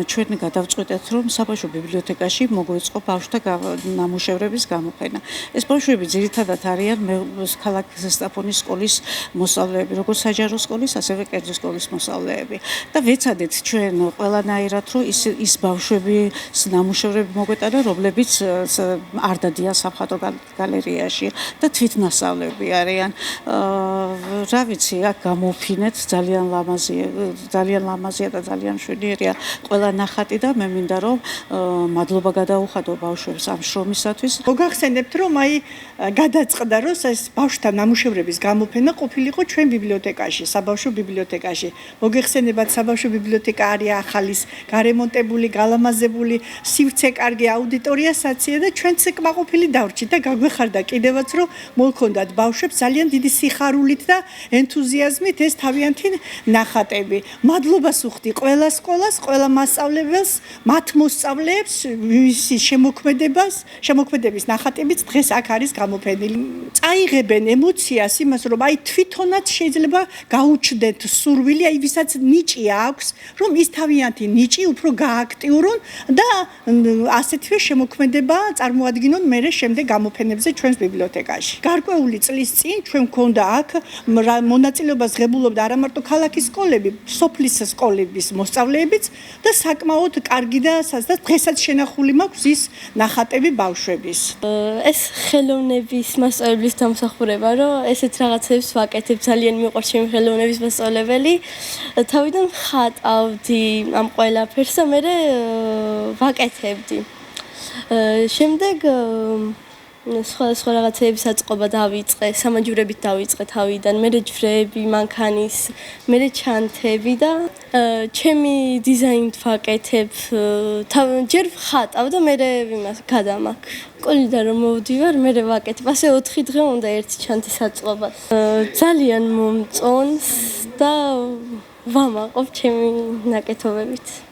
ჩვენ გადავწყვიტეთ, რომ საბავშვო ბიბლიოთეკაში მოგვეწყო ბავშვთა ნამუშევრების გამოფენა. ეს ბავშვები ძირითადად არიან ქალაქ ზესტაფონის სკოლის მოსწავლეები, როგორც საჯარო სკოლის, ასევე კერძო სკოლის მოსწავლეები. და ვეცადეთ ჩვენ ყველანაირად, რომ ის ბავშვების ნამუშევრები მოგვეტანა, რომლებიც არ დადიან სამხატვრო გალერეაში და თვითნასწავლები არიან. რა ვიცი, აქ გამოფინეთ ძალიან ლამაზია და ძალიან მშვენიერია ყველა ნახატი და მე მინდა რომ მადლობა გადაუხადო ბავშვებს ამ შრომისათვის. მოგახსენებთ რომ გადაწყდა რომ ეს ბავშვთა ნამუშევრების გამოფენა ყოფილიყო ჩვენ ბიბლიოთეკაში, საბავშვო ბიბლიოთეკაში. მოგეხსენებათ საბავშვო ბიბლიოთეკა არის ახალის, გარემონტებული, გალამაზებული, სივრცე კარგი, აუდიტორია საცია და ჩვენც კმაყოფილი დავრჩით და გაგვეხარდა კიდევაც რომ მოგქონდათ ბავშვებს ძალიან დიდი სიხარულით და ენთუზიაზმით ეს თავიანთი ნახატები. მადლობას ვუხდი ყველა სკოლას, ყველა მასწავლებელს, მათ მოსწავლეებს, ვისი შემოქმედების ნახატებიც დღეს აქ არის გამოფენილი. წაიღებენ ემოციას იმას, რომ თვითონაც შეიძლება გაუჩნდეთ სურვილი, ვისაც ნიჭი აქვს, რომ ის თავიანთი ნიჭი უფრო გააქტიურონ და ასეთვე შემოქმედება წარმოადგინონ მერე შემდეგ გამოფენებზე ჩვენს ბიბლიოთეკაში. გარკვეული წლის წინ ჩვენ გვქონდა აქ მონაწილეობას ღებულობდა არა მარტო ქალაქის სკოლები, სოფლის სკოლების მოსწავლეებიც და საკმაოდ კარგი და დღესაც შენახული მაქვს ის ნახატები ბავშვების. ეს ხელოვნების მასწავლებლის დამსახურება, რომ ესეთ რაღაცებს ვაკეთებ, ძალიან მიყვარს ჩემი ხელოვნების მასწავლებელი. თავიდან ხატავდი ამ ყველაფერს და მე ვაკეთებდი. შემდეგ სხვა რაღაცების აწყობა დავიწყე, სამაჯურებით დავიწყე თავიდან, მე ჯვრები, მანქანის, მე ჩანთები და ჩემი დიზაინით ვაკეთებ, ჯერ ვხატავ და მე იმას გადამაქ. სკოლიდან რომ მოვდივარ, მე ვაკეთებ, ასე 4 დღე უნდა ერთი ჩანთის აწყობას. ძალიან მომწონს და ვამაყობ ჩემი ნაკეთობებით.